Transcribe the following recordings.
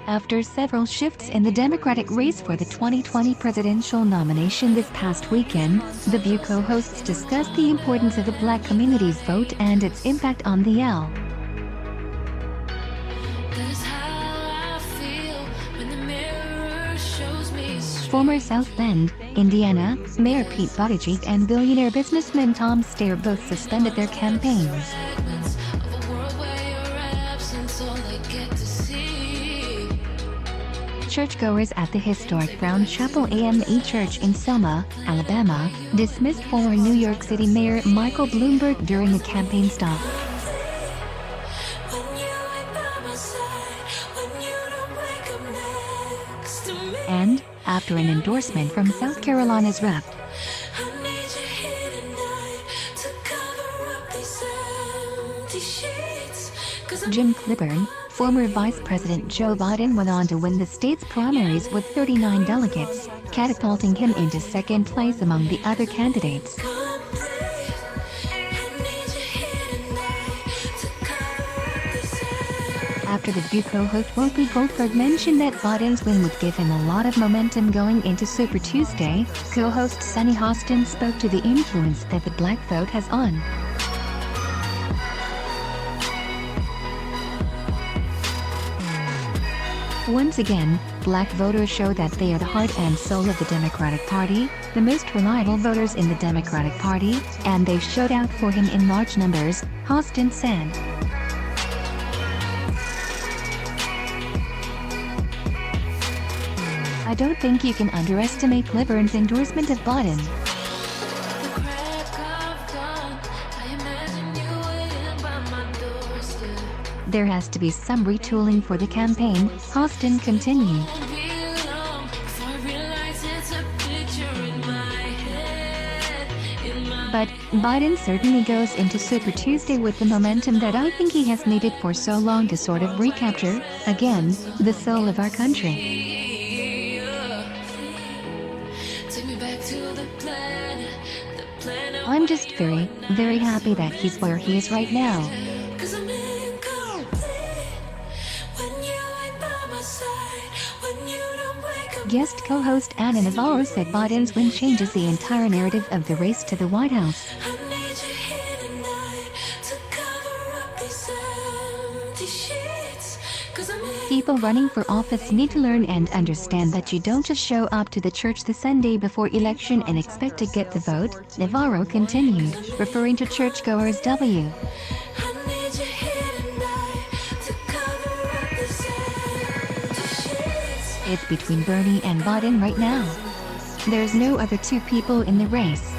After several shifts in the Democratic race for the 2020 presidential nomination this past weekend, The View co-hosts discussed the importance of the Black community's vote and its impact on the L. Former South Bend, Indiana, Mayor Pete Buttigieg and billionaire businessman Tom Steyer both suspended their campaigns. Churchgoers at the historic Brown Chapel AME Church in Selma, Alabama, dismissed former New York City Mayor Michael Bloomberg during a campaign stop. And, after an endorsement from South Carolina's Rep. Jim Clyburn, former Vice President Joe Biden went on to win the state's primaries with 39 delegates, catapulting him into second place among the other candidates. After The View co-host Whoopi Goldberg mentioned that Biden's win would give him a lot of momentum going into Super Tuesday, co-host Sunny Hostin spoke to the influence that the Black vote has on. Once again, Black voters show that they are the heart and soul of the Democratic Party, the most reliable voters in the Democratic Party, and they showed out for him in large numbers, Hostin said. I don't think you can underestimate Clyburn's endorsement of Biden. There has to be some retooling for the campaign, Hostin continued. But Biden certainly goes into Super Tuesday with the momentum that I think he has needed for so long to sort of recapture, again, the soul of our country. I'm just very, very happy that he's where he is right now. Guest co-host Ana Navarro said Biden's win changes the entire narrative of the race to the White House. People running for office need to learn and understand that you don't just show up to the church the Sunday before election and expect to get the vote, Navarro continued, referring to churchgoers W. It's between Bernie and Biden right now. There's no other two people in the race.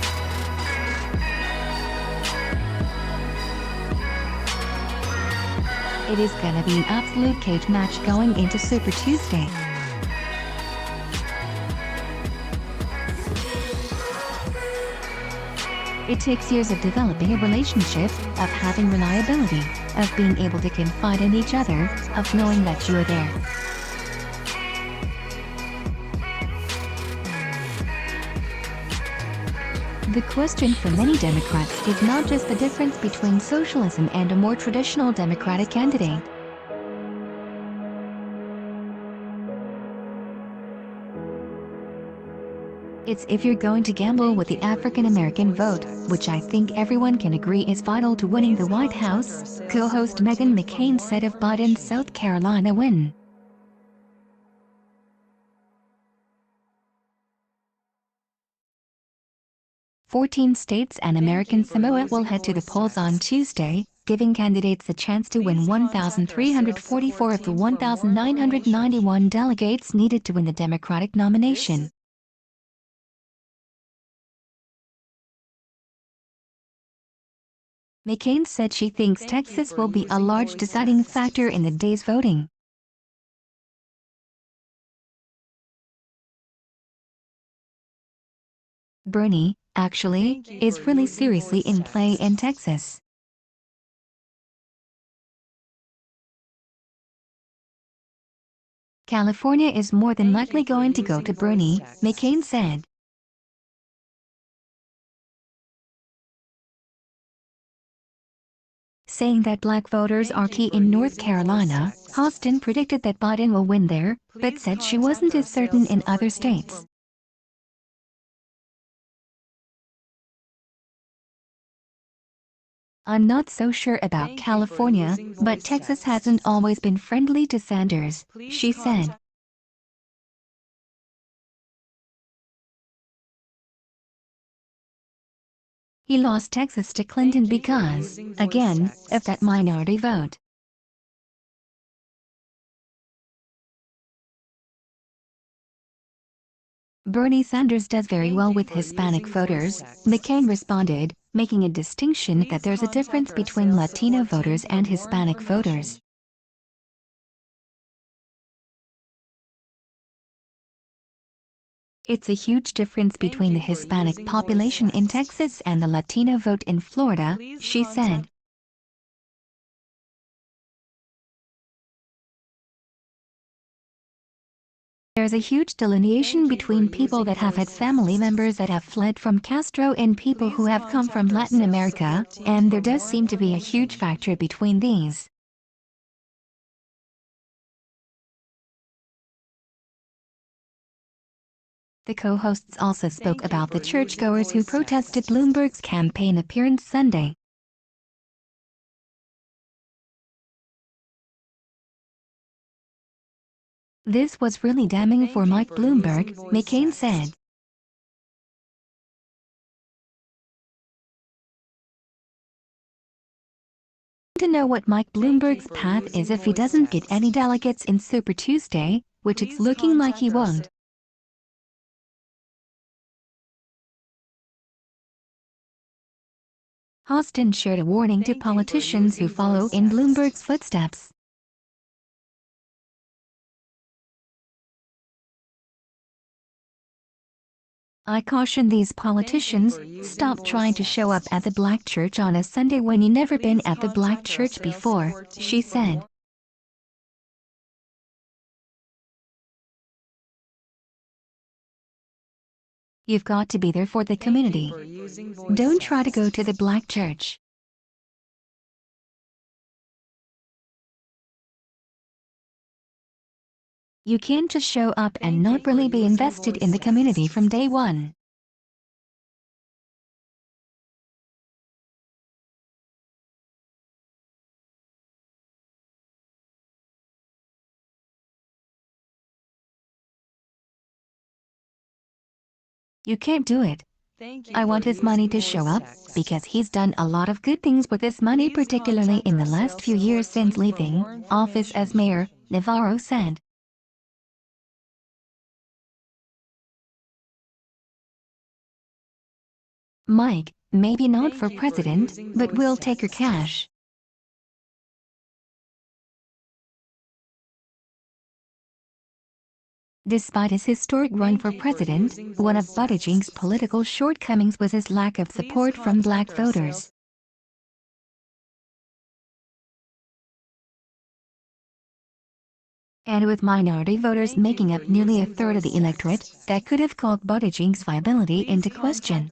It is gonna be an absolute cage match going into Super Tuesday. It takes years of developing a relationship, of having reliability, of being able to confide in each other, of knowing that you are there. The question for many Democrats is not just the difference between socialism and a more traditional Democratic candidate. It's if you're going to gamble with the African American vote, which I think everyone can agree is vital to winning the White House, co-host Meghan McCain said of Biden's South Carolina win. 14 states and American Samoa will head to the polls on Tuesday, giving candidates a chance to win 1,344 of the 1,991 delegates needed to win the Democratic nomination. McCain said she thinks Texas will be a large deciding factor in the day's voting. Bernie, actually, is really seriously in play in Texas. California is more than likely going to go to Bernie, McCain said. saying that black voters are key in North Carolina. Austin predicted that Biden will win there, but said she wasn't as certain in other states. I'm not so sure about California, but Texas hasn't always been friendly to Sanders, she said. He lost Texas to Clinton because, again, of that minority vote. Bernie Sanders does very well with Hispanic voters, McCain responded, making a distinction that there's a difference between Latino voters and Hispanic voters. It's a huge difference between the Hispanic population in Texas and the Latino vote in Florida, she said. There's a huge delineation between people that have had family members that have fled from Castro and people who have come from Latin America, and there does seem to be a huge factor between these. The co-hosts also spoke about the churchgoers who protested Bloomberg's campaign appearance Sunday. This was really damning for Mike Bloomberg, McCain said. To know what Mike Bloomberg's path is if he doesn't get any delegates in Super Tuesday, which it's looking like he won't. Austin shared a warning to politicians who follow in Bloomberg's footsteps. I caution these politicians, stop trying to show up at the black church on a Sunday when you've never been at the black church before, she said. You've got to be there for the community. Don't try to go to the black church. You can't just show up and not really be invested in the community from day one. You can't do it. I want his money to show up, because he's done a lot of good things with this money, particularly in the last few years since leaving office as mayor, Navarro said. Mike, maybe not for president, but we'll take your cash. Despite his historic run for president, one of Buttigieg's political shortcomings was his lack of support from black voters. And with minority voters making up nearly a third of the electorate, that could have called Buttigieg's viability into question.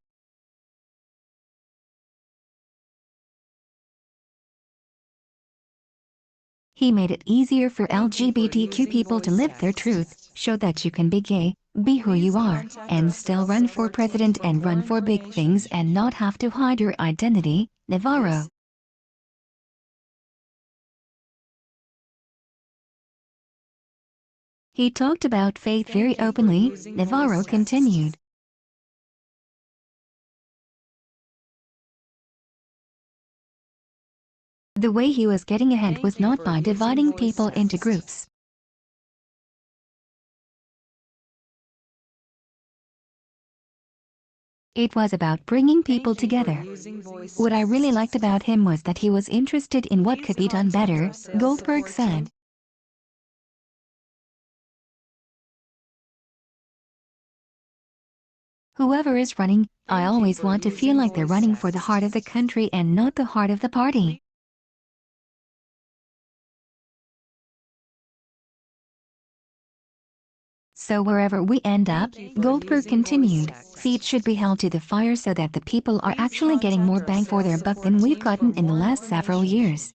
He made it easier for LGBTQ people to live their truth, show that you can be gay, be who you are, and still run for president and run for big things and not have to hide your identity, Navarro. He talked about faith very openly, Navarro continued. The way he was getting ahead was not by dividing people into groups. It was about bringing people together. What I really liked about him was that he was interested in what could be done better, Goldberg said. Whoever is running, I always want to feel like they're running for the heart of the country and not the heart of the party. So wherever we end up, Goldberg continued, feet should be held to the fire so that the people are actually getting more bang for their buck than we've gotten in the last several years.